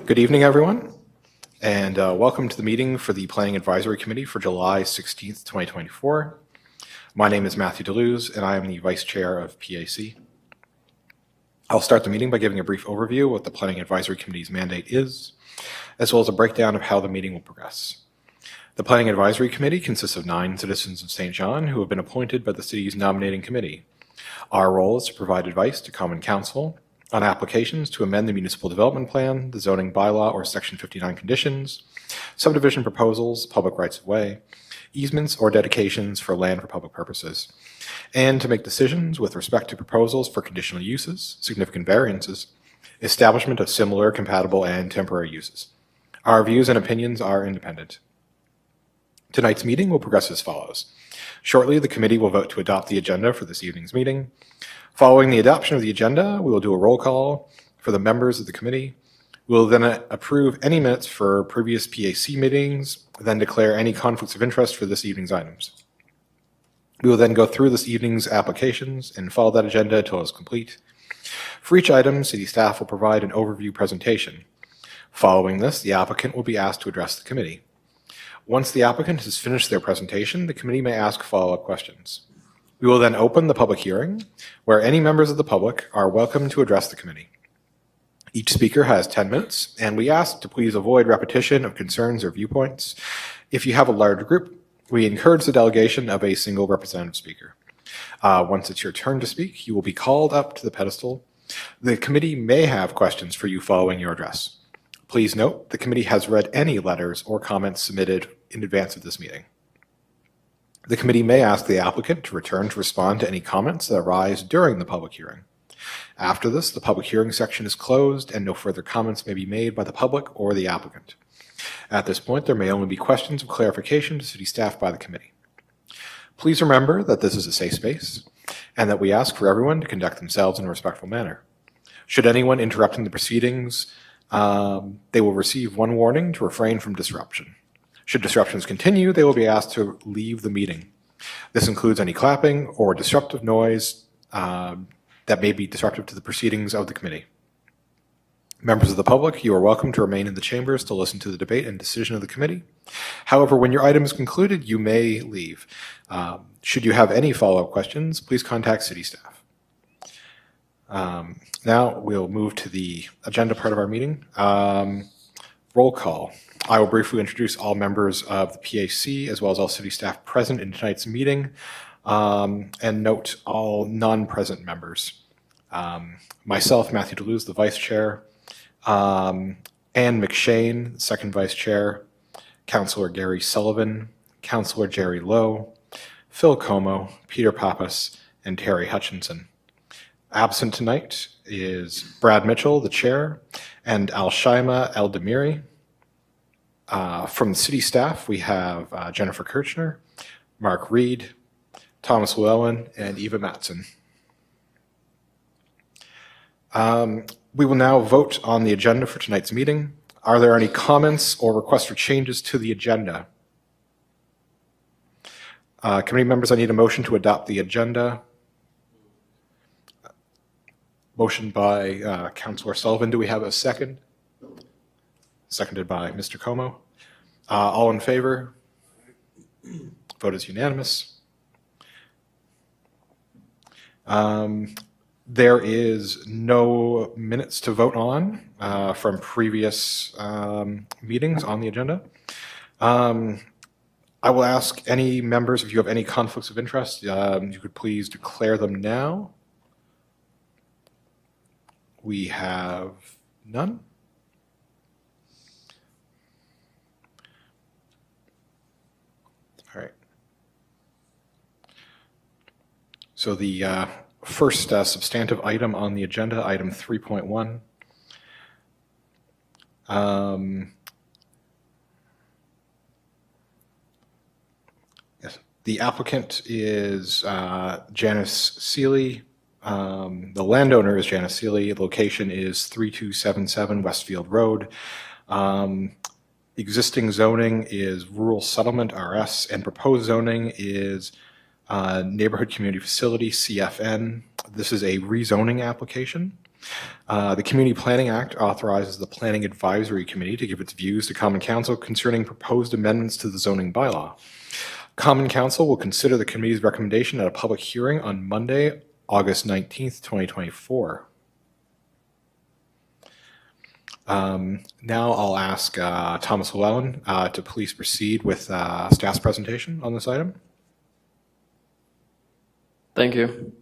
Good evening, everyone, and welcome to the meeting for the Planning Advisory Committee for July 16th, 2024. My name is Matthew DeLuz, and I am the Vice Chair of PAC. I'll start the meeting by giving a brief overview of what the Planning Advisory Committee's mandate is, as well as a breakdown of how the meeting will progress. The Planning Advisory Committee consists of 9 citizens of St. John who have been appointed by the city's nominating committee. Our role is to provide advice to Common Council on applications to amend the municipal development plan, the zoning bylaw or Section 59 conditions, subdivision proposals, public rights-of-way, easements or dedications for land for public purposes, and to make decisions with respect to proposals for conditional uses, significant variances, establishment of similar, compatible, and temporary uses. Our views and opinions are independent. Tonight's meeting will progress as follows. Shortly, the committee will vote to adopt the agenda for this evening's meeting. Following the adoption of the agenda, we will do a roll call for the members of the committee. We will then approve any minutes for previous PAC meetings, then declare any conflicts of interest for this evening's items. We will then go through this evening's applications and follow that agenda until it is complete. For each item, city staff will provide an overview presentation. Following this, the applicant will be asked to address the committee. Once the applicant has finished their presentation, the committee may ask follow-up questions. We will then open the public hearing, where any members of the public are welcome to address the committee. Each speaker has 10 minutes, and we ask to please avoid repetition of concerns or viewpoints. If you have a large group, we encourage the delegation of a single representative speaker. Once it's your turn to speak, you will be called up to the pedestal. The committee may have questions for you following your address. Please note, the committee has read any letters or comments submitted in advance of this meeting. The committee may ask the applicant to return to respond to any comments that arise during the public hearing. After this, the public hearing section is closed and no further comments may be made by the public or the applicant. At this point, there may only be questions of clarification to city staff by the committee. Please remember that this is a safe space and that we ask for everyone to conduct themselves in a respectful manner. Should anyone interrupting the proceedings, they will receive one warning to refrain from disruption. Should disruptions continue, they will be asked to leave the meeting. This includes any clapping or disruptive noise that may be disruptive to the proceedings of the committee. Members of the public, you are welcome to remain in the chambers to listen to the debate and decision of the committee. However, when your item is concluded, you may leave. Should you have any follow-up questions, please contact city staff. Now we'll move to the agenda part of our meeting. Roll call. I will briefly introduce all members of the PAC as well as all city staff present in tonight's meeting, and note all non-present members. Myself, Matthew DeLuz, the vice chair, Ann McShane, second vice chair, Councillor Gary Sullivan, Councillor Jerry Lowe, Phil Como, Peter Pappas, and Terry Hutchinson. Absent tonight is Brad Mitchell, the chair, and Alshaima Eldemiri. From the city staff, we have Jennifer Kirchner, Mark Reed, Thomas Llewellyn, and Eva Matson. We will now vote on the agenda for tonight's meeting. Are there any comments or requests for changes to the agenda? Committee members, I need a motion to adopt the agenda. Motion by Councillor Sullivan. Do we have a second? Seconded by Mr. Como. All in favor? Vote is unanimous. There is no minutes to vote on from previous meetings on the agenda. I will ask any members if you have any conflicts of interest, you could please declare them now. We have none. All right. So the first substantive item on the agenda, item 3.1. Yes, the applicant is Janice Seeley. The landowner is Janice Seeley. The location is 3277 Westfield Road. Existing zoning is Rural Settlement RS, and proposed zoning is Neighborhood Community Facility, CFN. This is a rezoning application. The Community Planning Act authorizes the Planning Advisory Committee to give its views to Common Council concerning proposed amendments to the zoning bylaw. Common Council will consider the committee's recommendation at a public hearing on Monday, August 19th, 2024. Now I'll ask Thomas Llewellyn to please proceed with staff's presentation on this item. Thank you.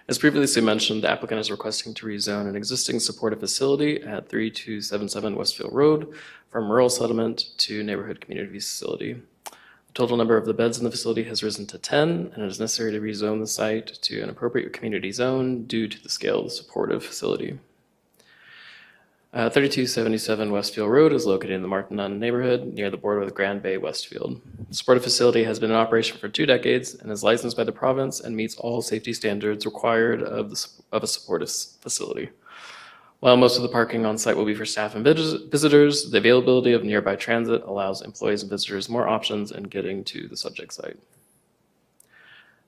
As previously mentioned, the applicant is requesting to rezone an existing supportive facility at 3277 Westfield Road from rural settlement to neighborhood community facility. The total number of the beds in the facility has risen to 10, and it is necessary to rezone the site to an appropriate community zone due to the scale of the supportive facility. 3277 Westfield Road is located in the Martin Nunn neighborhood near the border with Grand Bay, Westfield. The supportive facility has been in operation for 2 decades and is licensed by the province and meets all safety standards required of a supportive facility. While most of the parking on site will be for staff and visitors, the availability of nearby transit allows employees and visitors more options in getting to the subject site.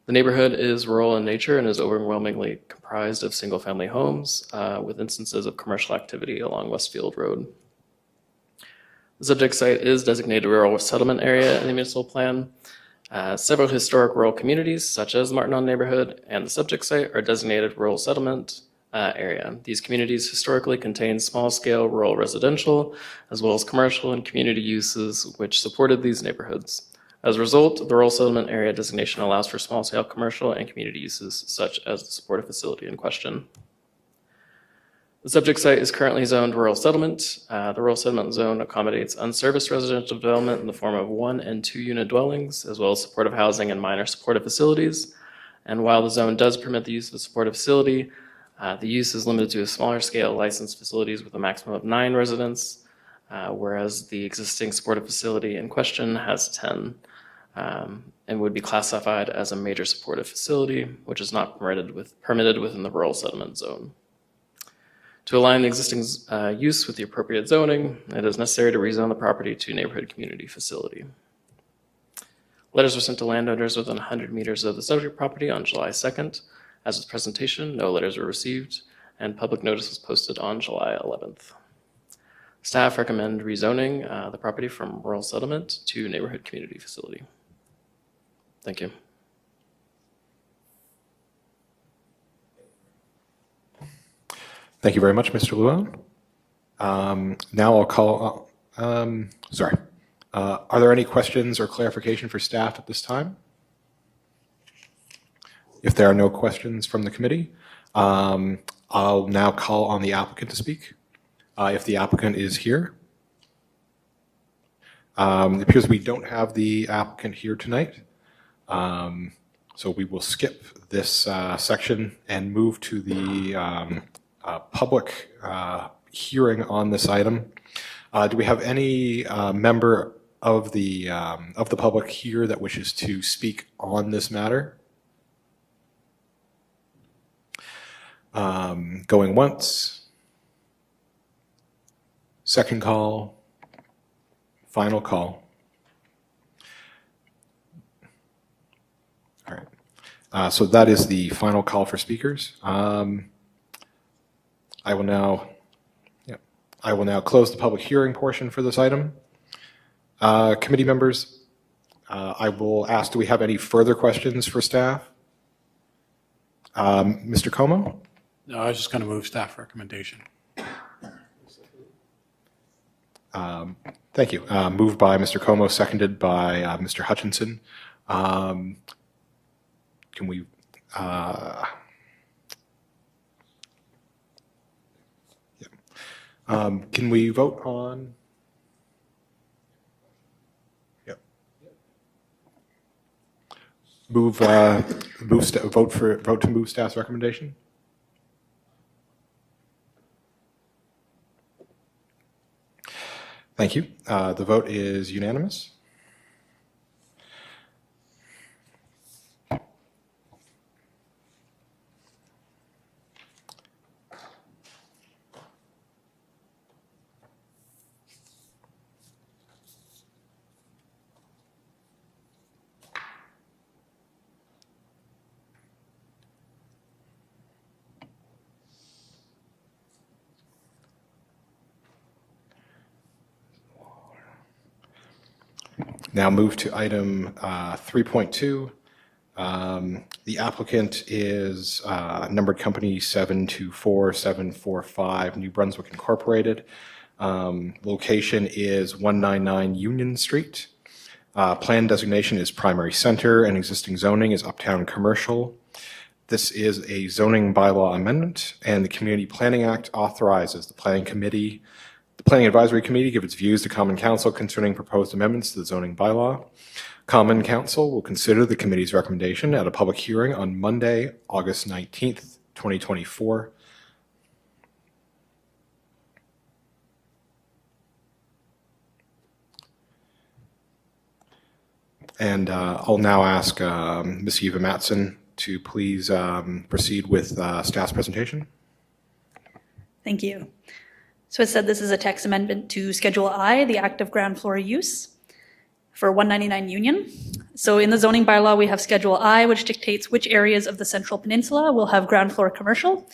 The neighborhood is rural in nature and is overwhelmingly comprised of single-family homes with instances of commercial activity along Westfield Road. The subject site is designated rural settlement area in the municipal plan. Several historic rural communities, such as the Martin Nunn neighborhood and the subject site, are designated rural settlement area. These communities historically contained small-scale rural residential, as well as commercial and community uses which supported these neighborhoods. As a result, the rural settlement area designation allows for small-scale commercial and community uses, such as the supportive facility in question. The subject site is currently zoned rural settlement. The rural settlement zone accommodates unserviced residential development in the form of 1- and 2-unit dwellings, as well as supportive housing and minor supportive facilities. And while the zone does permit the use of a supportive facility, the use is limited to a smaller scale licensed facilities with a maximum of 9 residents, whereas the existing supportive facility in question has 10. And would be classified as a major supportive facility, which is not permitted within the rural settlement zone. To align the existing use with the appropriate zoning, it is necessary to rezone the property to neighborhood community facility. Letters were sent to landowners within 100 meters of the subject property on July 2nd. As with presentation, no letters were received, and public notice was posted on July 11th. Staff recommend rezoning the property from rural settlement to neighborhood community facility. Thank you. Thank you very much, Mr. Llewellyn. Now I'll call, are there any questions or clarification for staff at this time? If there are no questions from the committee, I'll now call on the applicant to speak. If the applicant is here. It appears we don't have the applicant here tonight. So we will skip this section and move to the public hearing on this item. Do we have any member of the public here that wishes to speak on this matter? Going once. Second call. Final call. All right. So that is the final call for speakers. I will now close the public hearing portion for this item. Committee members, I will ask, do we have any further questions for staff? Mr. Como? No, I was just going to move staff recommendation. Thank you. Moved by Mr. Como, seconded by Mr. Hutchinson. Can we... can we vote on? Yep. Vote to move staff's recommendation. Thank you. The vote is unanimous. Now move to item 3.2. The applicant is numbered company 724745 New Brunswick Incorporated. Location is 199 Union Street. Plan designation is primary center and existing zoning is uptown commercial. This is a zoning bylaw amendment, and the Community Planning Act authorizes the Planning Advisory Committee to give its views to Common Council concerning proposed amendments to the zoning bylaw. Common Council will consider the committee's recommendation at a public hearing on Monday, August 19th, 2024. And I'll now ask Ms. Eva Matson to please proceed with staff's presentation. Thank you. So it said this is a text amendment to Schedule I, the active ground floor use for 199 Union. So in the zoning bylaw, we have Schedule I, which dictates which areas of the Central Peninsula will have ground floor commercial.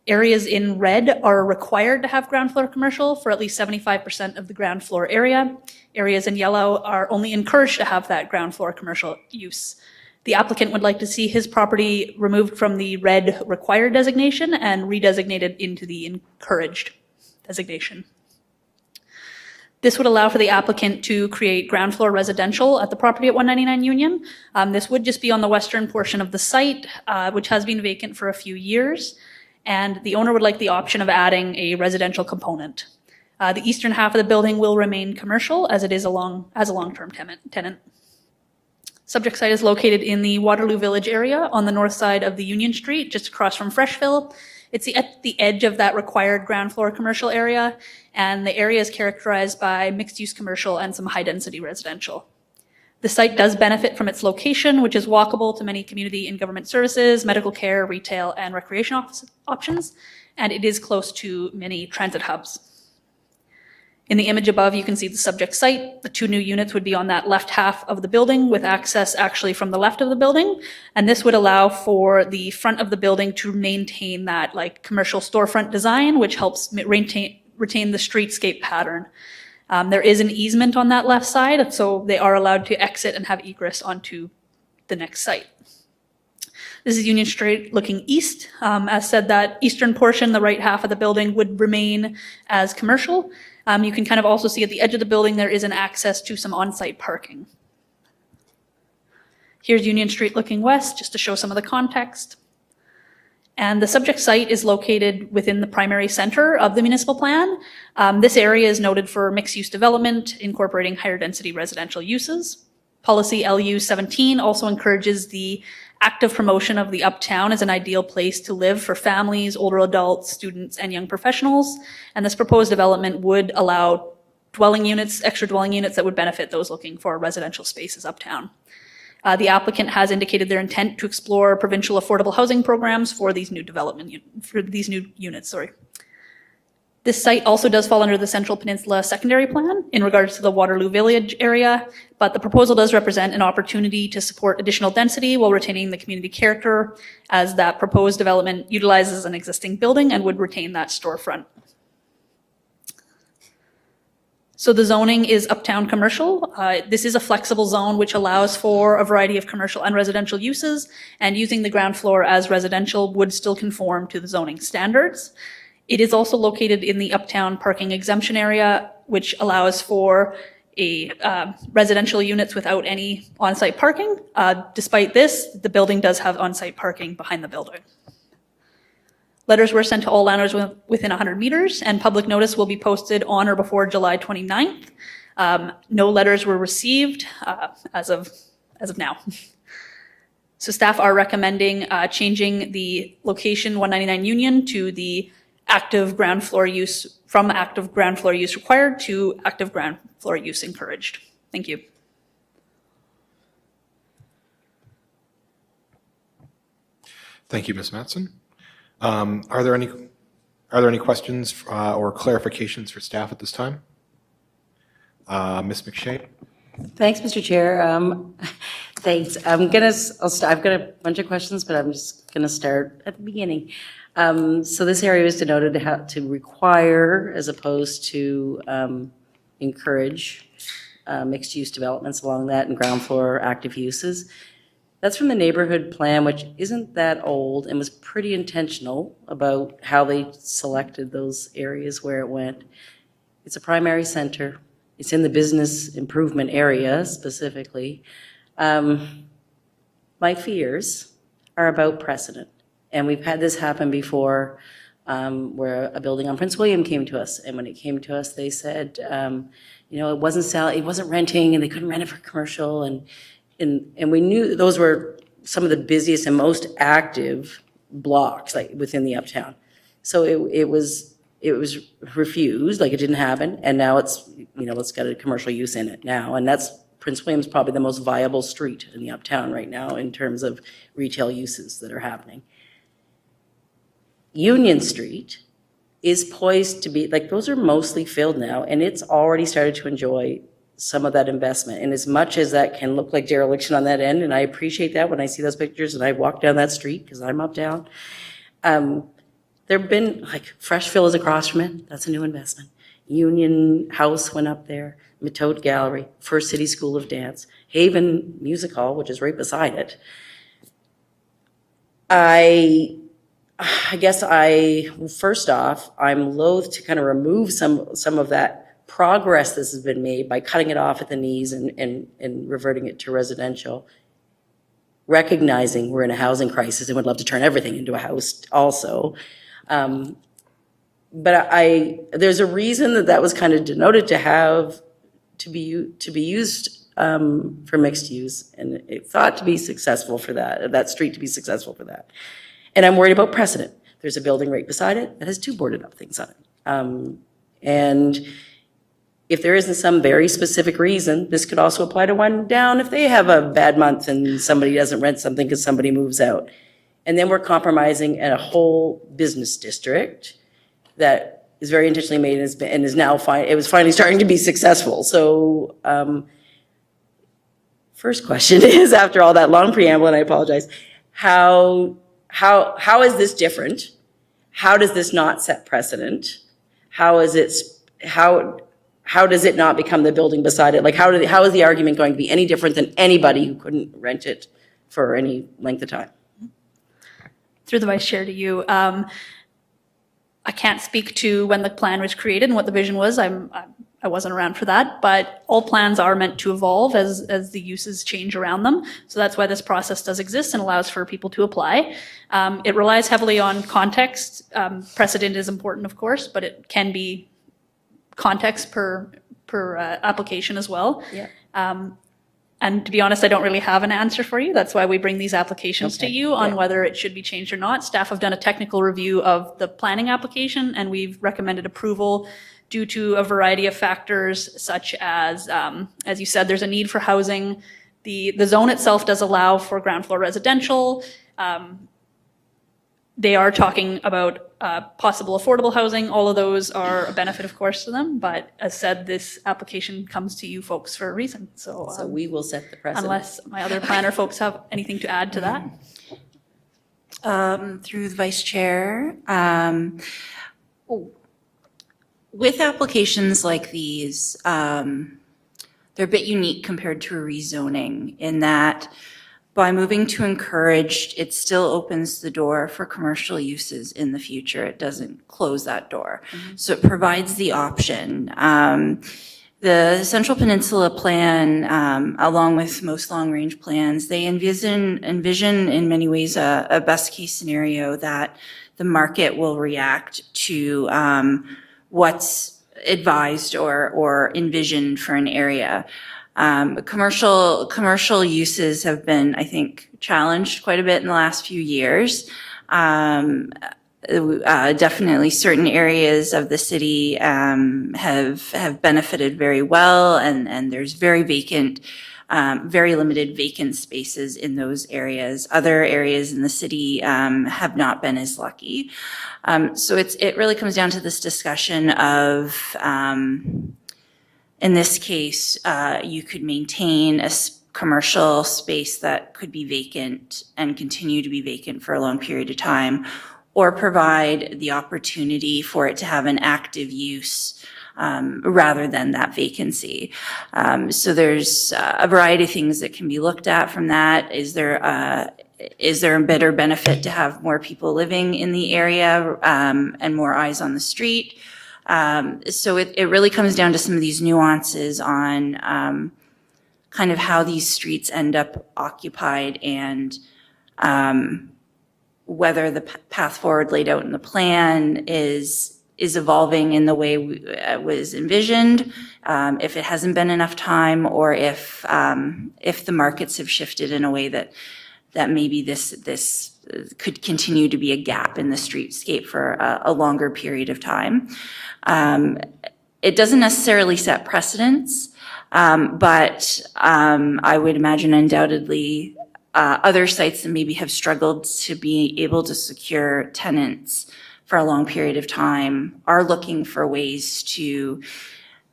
Areas in red are required to have ground floor commercial for at least 75% of the ground floor area. Areas in yellow are only encouraged to have that ground floor commercial use. The applicant would like to see his property removed from the red required designation and redesignated into the encouraged designation. This would allow for the applicant to create ground floor residential at the property at 199 Union. This would just be on the western portion of the site, which has been vacant for a few years. And the owner would like the option of adding a residential component. The eastern half of the building will remain commercial as it is a long-term tenant. Subject site is located in the Waterloo Village area on the north side of the Union Street, just across from Freshville. It's at the edge of that required ground floor commercial area, and the area is characterized by mixed-use commercial and some high-density residential. The site does benefit from its location, which is walkable to many community and government services, medical care, retail, and recreation options, and it is close to many transit hubs. In the image above, you can see the subject site. The two new units would be on that left half of the building with access actually from the left of the building. And this would allow for the front of the building to maintain that like commercial storefront design, which helps retain the streetscape pattern. There is an easement on that left side, so they are allowed to exit and have egress onto the next site. This is Union Street looking east. As said, that eastern portion, the right half of the building, would remain as commercial. You can kind of also see at the edge of the building there is an access to some on-site parking. Here's Union Street looking west, just to show some of the context. And the subject site is located within the primary center of the municipal plan. This area is noted for mixed-use development, incorporating higher density residential uses. Policy LU 17 also encourages the active promotion of the uptown as an ideal place to live for families, older adults, students, and young professionals. And this proposed development would allow extra dwelling units that would benefit those looking for residential spaces uptown. The applicant has indicated their intent to explore provincial affordable housing programs for these new units. This site also does fall under the Central Peninsula Secondary Plan in regards to the Waterloo Village area, but the proposal does represent an opportunity to support additional density while retaining the community character, as that proposed development utilizes an existing building and would retain that storefront. So the zoning is uptown commercial. This is a flexible zone which allows for a variety of commercial and residential uses, and using the ground floor as residential would still conform to the zoning standards. It is also located in the uptown parking exemption area, which allows for residential units without any on-site parking. Despite this, the building does have on-site parking behind the building. Letters were sent to all landowners within 100 meters, and public notice will be posted on or before July 29th. No letters were received as of now. So staff are recommending changing the location 199 Union to the active ground floor use, from active ground floor use required to active ground floor use encouraged. Thank you. Thank you, Ms. Matson. Are there any questions or clarifications for staff at this time? Ms. McShane? Thanks, Mr. Chair. Thanks. I've got a bunch of questions, but I'm just going to start at the beginning. So this area was denoted to require as opposed to encourage mixed-use developments along that and ground floor active uses. That's from the neighborhood plan, which isn't that old and was pretty intentional about how they selected those areas where it went. It's a primary center. It's in the business improvement area specifically. My fears are about precedent. And we've had this happen before, where a building on Prince William came to us. And when it came to us, they said, it wasn't renting, and they couldn't rent it for commercial. And we knew those were some of the busiest and most active blocks, like within the uptown. So it was refused, like it didn't happen. And now it's got a commercial use in it now. And Prince William's probably the most viable street in the uptown right now in terms of retail uses that are happening. Union Street is poised to be, like, those are mostly filled now, and it's already started to enjoy some of that investment. And as much as that can look like dereliction on that end, and I appreciate that when I see those pictures and I walk down that street because I'm uptown, there have been, like, Freshfill is across from it. That's a new investment. Union House went up there, Metode Gallery, First City School of Dance, Haven Music Hall, which is right beside it. I guess first off, I'm loath to kind of remove some of that progress that has been made by cutting it off at the knees and reverting it to residential, recognizing we're in a housing crisis and would love to turn everything into a house also. But there's a reason that was kind of denoted to be used for mixed use, and it thought to be successful for that street to be successful for that. And I'm worried about precedent. There's a building right beside it that has 2 boarded up things on it. And if there isn't some very specific reason, this could also apply to one down if they have a bad month and somebody doesn't rent something because somebody moves out. And then we're compromising a whole business district that is very intentionally made and is now it was finally starting to be successful. So first question is, after all that long preamble, and I apologize, how is this different? How does this not set precedent? How does it not become the building beside it? Like, how is the argument going to be any different than anybody who couldn't rent it for any length of time? Through the vice chair to you, I can't speak to when the plan was created and what the vision was. I wasn't around for that, but all plans are meant to evolve as the uses change around them. So that's why this process does exist and allows for people to apply. It relies heavily on context. Precedent is important, of course, but it can be context per application as well. Yeah. And to be honest, I don't really have an answer for you. That's why we bring these applications to you on whether it should be changed or not. Staff have done a technical review of the planning application, and we've recommended approval due to a variety of factors, such as you said, there's a need for housing. The zone itself does allow for ground floor residential. They are talking about possible affordable housing. All of those are a benefit, of course, to them. But as said, this application comes to you folks for a reason. So we will set the precedent. unless my other planner folks have anything to add to that. Through the vice chair, with applications like these, they're a bit unique compared to a rezoning in that by moving to encouraged, it still opens the door for commercial uses in the future. It doesn't close that door. So it provides the option. The Central Peninsula Plan, along with most long-range plans, they envision in many ways a best-case scenario that the market will react to what's advised or envisioned for an area. Commercial uses have been, I think, challenged quite a bit in the last few years. Definitely certain areas of the city have benefited very well, and there's very limited vacant spaces in those areas. Other areas in the city have not been as lucky. So it really comes down to this discussion of, in this case, you could maintain a commercial space that could be vacant and continue to be vacant for a long period of time, or provide the opportunity for it to have an active use rather than that vacancy. So there's a variety of things that can be looked at from that. Is there a better benefit to have more people living in the area and more eyes on the street? So it really comes down to some of these nuances on kind of how these streets end up occupied and whether the path forward laid out in the plan is evolving in the way was envisioned, if it hasn't been enough time, or if the markets have shifted in a way that maybe this could continue to be a gap in the streetscape for a longer period of time. It doesn't necessarily set precedents, but I would imagine undoubtedly other sites that maybe have struggled to be able to secure tenants for a long period of time are looking for ways to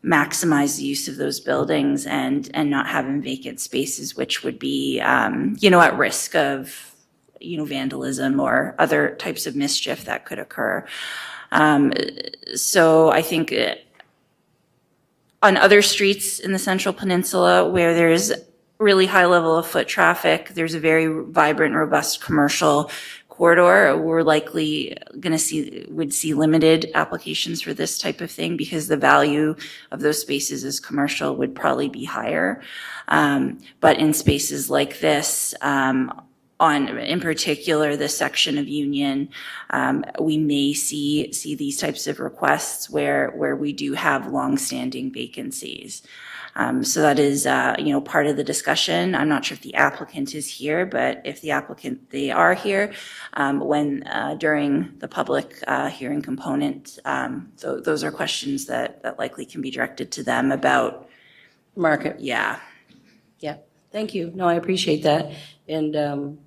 maximize the use of those buildings and not having vacant spaces, which would be, at risk of, vandalism or other types of mischief that could occur. So I think on other streets in the Central Peninsula where there's really high level of foot traffic, there's a very vibrant, robust commercial corridor, we're likely would see limited applications for this type of thing because the value of those spaces as commercial would probably be higher. But in spaces like this, in particular, the section of Union, we may see these types of requests where we do have longstanding vacancies. So that is, part of the discussion. I'm not sure if the applicant is here, but if they are here, during the public hearing component, those are questions that likely can be directed to them about Market. Yeah. Yeah, thank you. No, I appreciate that. And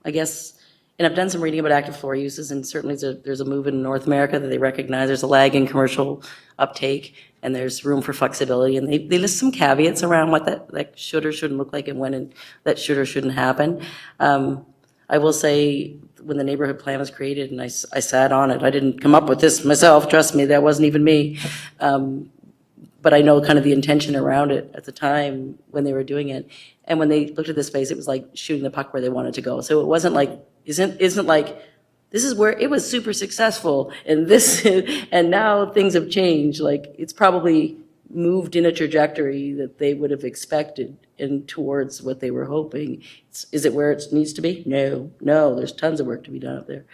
I guess, and I've done some reading about active floor uses, and certainly there's a move in North America that they recognize there's a lag in commercial uptake, and there's room for flexibility. And they list some caveats around what that should or shouldn't look like and when that should or shouldn't happen. I will say, when the neighborhood plan was created and I sat on it, I didn't come up with this myself, trust me, that wasn't even me. But I know kind of the intention around it at the time when they were doing it. And when they looked at the space, it was like shooting the puck where they wanted to go. So it wasn't like, isn't like, this is where it was super successful and and now things have changed. Like, it's probably moved in a trajectory that they would have expected and towards what they were hoping. Is it where it needs to be? No, there's tons of work to be done up there.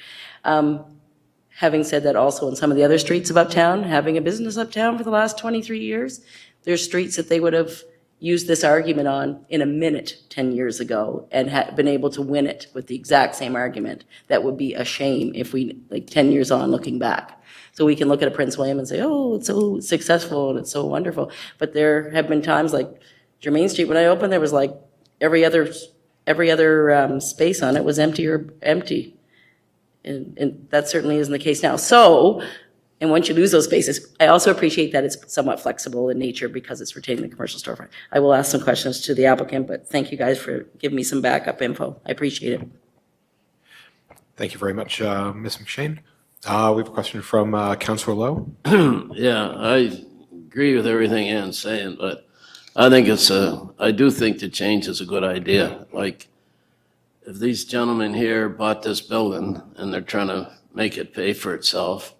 Having said that, also in some of the other streets of uptown, having a business uptown for the last 23 years, there's streets that they would have used this argument on in a minute 10 years ago and had been able to win it with the exact same argument. That would be a shame if we, 10 years on, looking back. So we can look at a Prince William and say, oh, it's so successful and it's so wonderful. But there have been times like Germain Street, when I opened, there was like every other space on it was empty. And that certainly isn't the case now. So, and once you lose those spaces, I also appreciate that it's somewhat flexible in nature because it's retaining the commercial storefront. I will ask some questions to the applicant, but thank you guys for giving me some backup info. I appreciate it. Thank you very much, Ms. McShane. We have a question from Councillor Lowe. Yeah, I agree with everything Ann's saying, but I do think the change is a good idea. Like, if these gentlemen here bought this building and they're trying to make it pay for itself,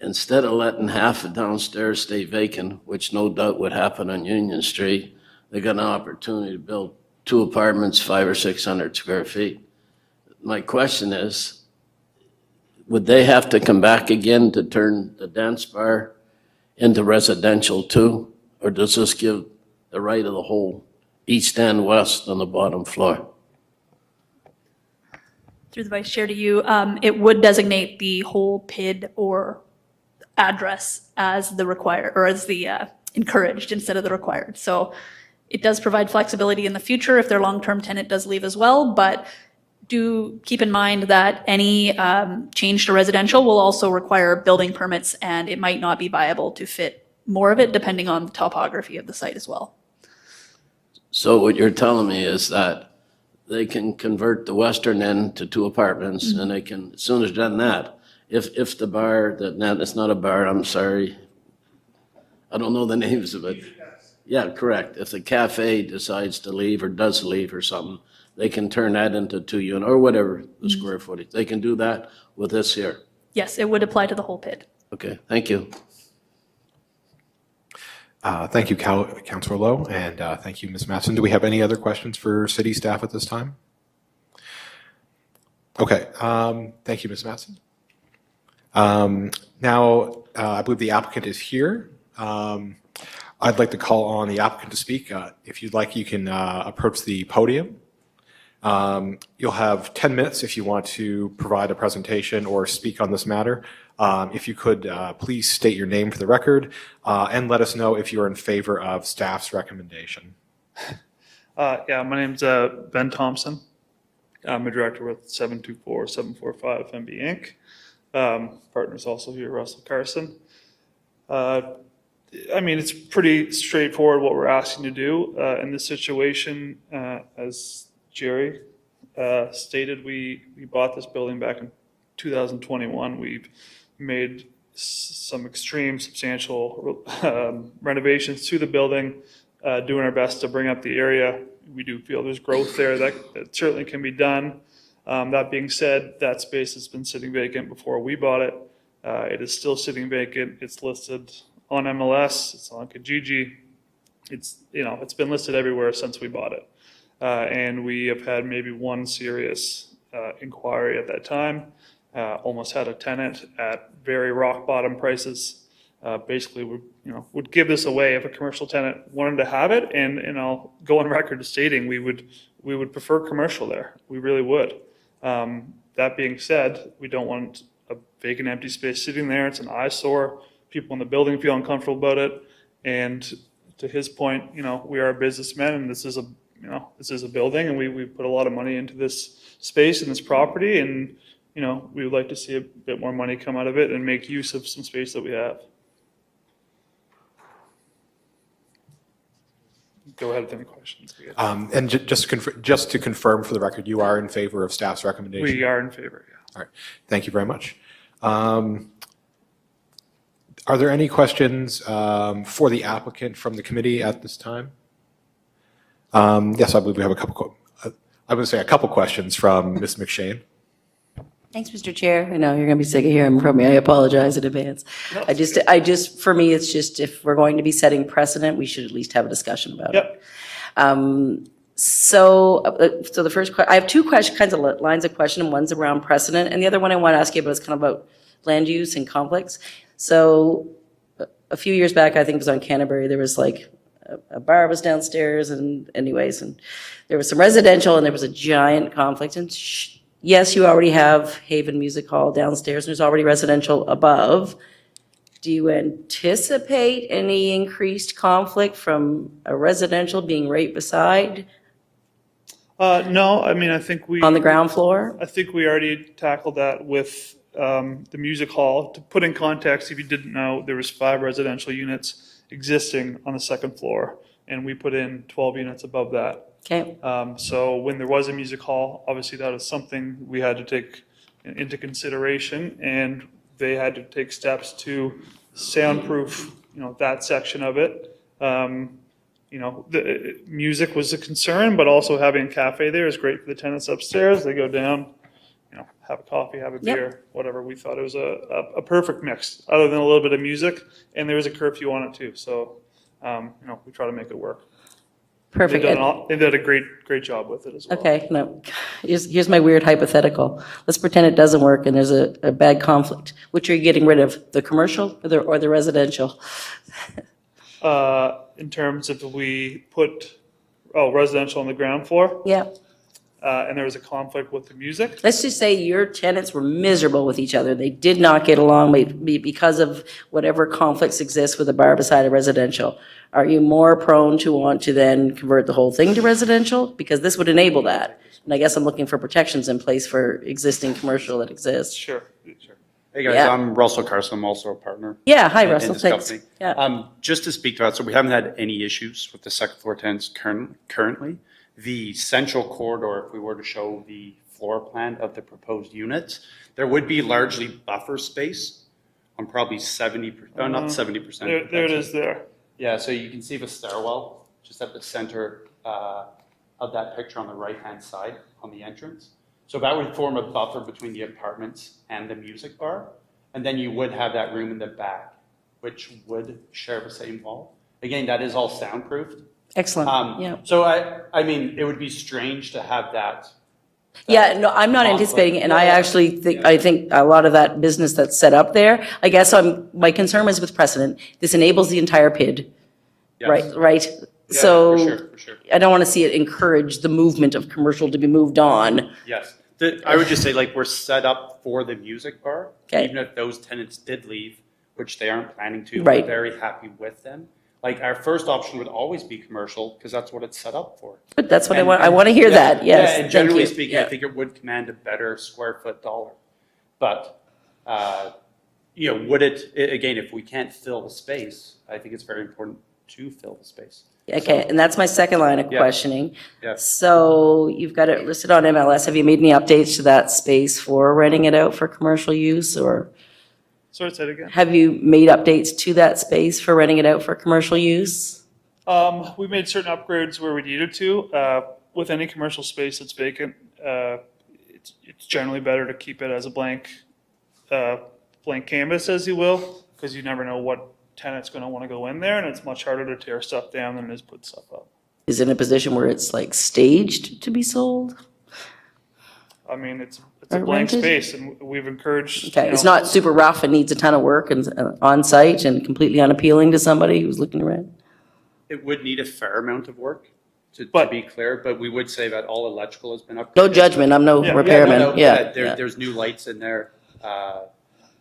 instead of letting half of downstairs stay vacant, which no doubt would happen on Union Street, they got an opportunity to build 2 apartments, 500 or 600 square feet. My question is, would they have to come back again to turn the dance bar into residential too? Or does this give the right of the whole east and west on the bottom floor? Through the vice chair to you, it would designate the whole PID or address as the required, or as the encouraged instead of the required. So it does provide flexibility in the future if their long-term tenant does leave as well, but do keep in mind that any change to residential will also require building permits, and it might not be viable to fit more of it depending on the topography of the site as well. So what you're telling me is that they can convert the western end to 2 apartments, and they can, as soon as they've done that, if the bar, it's not a bar, I'm sorry, I don't know the names of it. Yeah, correct. If the cafe decides to leave or does leave or something, they can turn that into 2 unit or whatever the square footage. They can do that with this here. Yes, it would apply to the whole pit. Okay, thank you. Thank you, Councilor Lowe, and thank you, Ms. Matson. Do we have any other questions for city staff at this time? Okay, thank you, Ms. Matson. Now, I believe the applicant is here. I'd like to call on the applicant to speak. If you'd like, you can approach the podium. You'll have 10 minutes if you want to provide a presentation or speak on this matter. If you could, please state your name for the record and let us know if you're in favor of staff's recommendation. Yeah, my name's Ben Thompson. I'm a director with 724-745 MB Inc. Partners also here, Russell Carson. I mean, it's pretty straightforward what we're asking to do. In this situation, as Jerry stated, we bought this building back in 2021. We've made some extreme substantial renovations to the building, doing our best to bring up the area. We do feel there's growth there that certainly can be done. That being said, that space has been sitting vacant before we bought it. It is still sitting vacant. It's listed on MLS. It's on Kijiji. It's been listed everywhere since we bought it. And we have had maybe one serious inquiry at that time. Almost had a tenant at very rock bottom prices. Basically would give this away if a commercial tenant wanted to have it. And I'll go on record stating we would prefer commercial there. We really would. That being said, we don't want a vacant empty space sitting there. It's an eyesore. People in the building feel uncomfortable about it. And to his point, we are businessmen, and this is a building, and we put a lot of money into this space and this property, and we would like to see a bit more money come out of it and make use of some space that we have. Go ahead with any questions. And just to confirm for the record, you are in favor of staff's recommendation? We are in favor, yeah. All right, thank you very much. Are there any questions for the applicant from the committee at this time? Yes, I believe we have a couple questions from Ms. McShane. Thanks, Mr. Chair. I know you're going to be sick of hearing from me. I apologize in advance. For me, it's just if we're going to be setting precedent, we should at least have a discussion about it. Yep. So the first question, I have two kinds of lines of question. One's around precedent, and the other one I want to ask you about is kind of about land use and conflicts. So a few years back, I think it was on Canterbury, there was like a bar was downstairs, and there was some residential, and there was a giant conflict. And yes, you already have Haven Music Hall downstairs, and there's already residential above. Do you anticipate any increased conflict from a residential being right beside No, I mean, I think on the ground floor? I think we already tackled that with the music hall. To put in context, if you didn't know, there was 5 residential units existing on the second floor, and we put in 12 units above that. Okay. So when there was a music hall, obviously that was something we had to take into consideration, and they had to take steps to soundproof, that section of it. The music was a concern, but also having a cafe there is great for the tenants upstairs. They go down, have a coffee, have a beer, whatever. We thought it was a perfect mix, other than a little bit of music, and there was a curfew on it too. So, we try to make it work. Perfect. They did a great job with it as well. Okay, now, here's my weird hypothetical. Let's pretend it doesn't work and there's a bad conflict. Which are you getting rid of, the commercial or the residential? In terms of we put, residential on the ground floor, Yeah. and there was a conflict with the music. Let's just say your tenants were miserable with each other. They did not get along because of whatever conflicts exist with a bar beside a residential. Are you more prone to want to then convert the whole thing to residential? Because this would enable that. And I guess I'm looking for protections in place for existing commercial that exists. Sure. Hey guys, Yeah. I'm Russell Carson. I'm also a partner. Yeah, hi in Russell, this thanks. company. Yeah. Just to speak to that, so we haven't had any issues with the second floor tenants currently. The central corridor, if we were to show the floor plan of the proposed units, there would be largely buffer space I'm probably 70%, not 70%. There it is there. Yeah, so you can see the stairwell just at the center of that picture on the right-hand side on the entrance. So that would form a buffer between the apartments and the music bar. And then you would have that room in the back, which would share the same wall. Again, that is all soundproofed. Excellent, yeah. So I mean, it would be strange to have that. Yeah, no, I'm not anticipating, and I actually think, I think a lot of that business that's set up there, I guess my concern was with precedent. This enables the entire PID, Yes. right? Yeah, So for sure. I don't want to see it encourage the movement of commercial to be moved on. Yes. I would just say, like, we're set up for the music bar. Okay. Even if those tenants did leave, which they aren't planning to, Right. we're very happy with them. Like, our first option would always be commercial, because that's what it's set up for. But that's what I And- want, I want to hear yeah, that, yes. Yeah, and thank generally you. speaking, I Yeah. think it would command a better square foot dollar. But, you know, would it, again, if we can't fill the space, I think it's very important to fill the space. Okay, and that's my second line of Yeah. questioning. Yeah. So you've got it listed on MLS. Have you made any updates to that space for renting it out for commercial use? Or Sorry, say it again. have you made updates to that space for renting it out for commercial use? We made certain upgrades where we needed to. With any commercial space that's vacant, it's generally better to keep it as a blank canvas, as you will, because you never know what tenant's going to want to go in there, and it's much harder to tear stuff down than it is put stuff up. Is it in a position where it's like staged to be sold? I mean, it's a Or blank rented? space, and we've encouraged. Okay, you it's know, not super rough and needs a ton of work and on-site and completely unappealing to somebody who's looking to rent? It would need a fair amount of work, to But- be clear, but we would say that all electrical has been upgraded. No judgment, I'm no Yeah. repairman, yeah. There's new lights in there.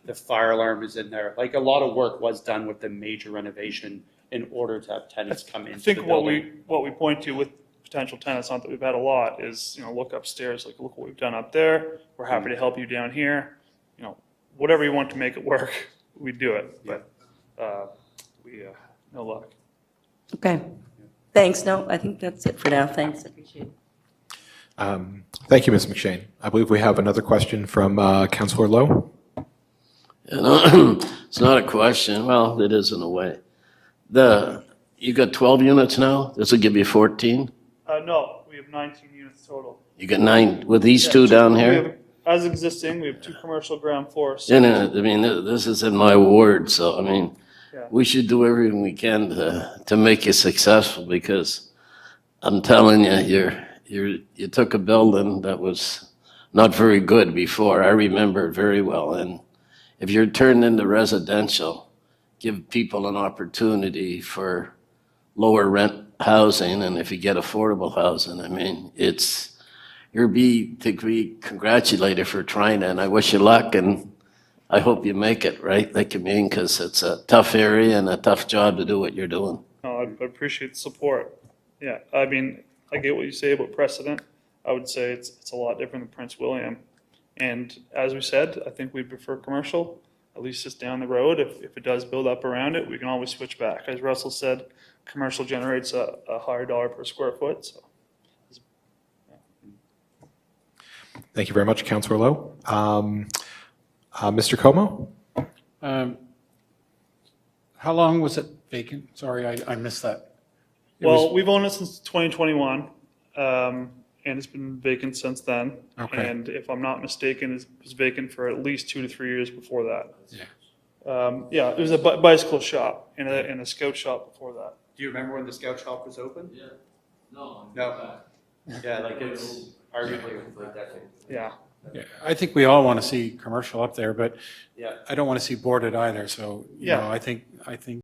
The fire alarm is in there. Like, a lot of work was done with the major renovation in order to have tenants come I into the think building. what we point to with potential tenants, not that we've had a lot, is, you know, look upstairs, like, look what we've done up there. We're happy to help you down here. You know, whatever you want to make it work, we do it, but, no luck. Okay, thanks, no, I think that's it for now, thanks, I appreciate it. Thank you, Ms. McShane. I believe we have another question from Councillor Lowe. You know, it's not a question. Well, it is in a way. You got 12 units now? This will give you 14? No, we have 19 units total. You got 9 with these Yeah, two so down we here? have- As existing, we have 2 commercial ground floors. You know, I mean, this is in my ward, so I mean, Yeah. we should do everything we can to make you successful, because I'm telling you, you took a building that was not very good before. I remember it very well. And if you're turned into residential, give people an opportunity for lower rent housing, and if you get affordable housing, I mean, to be congratulated for trying it, and I wish you luck, and I hope you make it, right? Like, I mean, because it's a tough area and a tough job to do what you're doing. No, I appreciate the support. Yeah, I mean, I get what you say about precedent. I would say it's a lot different than Prince William. And as we said, I think we prefer commercial, at least just down the road. If it does build up around it, we can always switch back. As Russell said, commercial generates a higher dollar per square foot, so. Thank you very much, Councillor Lowe. Mr. Como? How long was it vacant? Sorry, I missed that. It Well, was- we've owned it since 2021, and it's been vacant since then. Okay. And if I'm not mistaken, it was vacant for at least 2 to 3 years before that. Yeah. Yeah, it was a bicycle shop and a scout shop before that. Do you remember when the scout shop was open? Yeah. No. No. Yeah, like, it's arguably over a decade. Yeah. Yeah, I think we all want to see commercial up there, but Yeah. I don't want to see boarded either, so, you Yeah. know, I think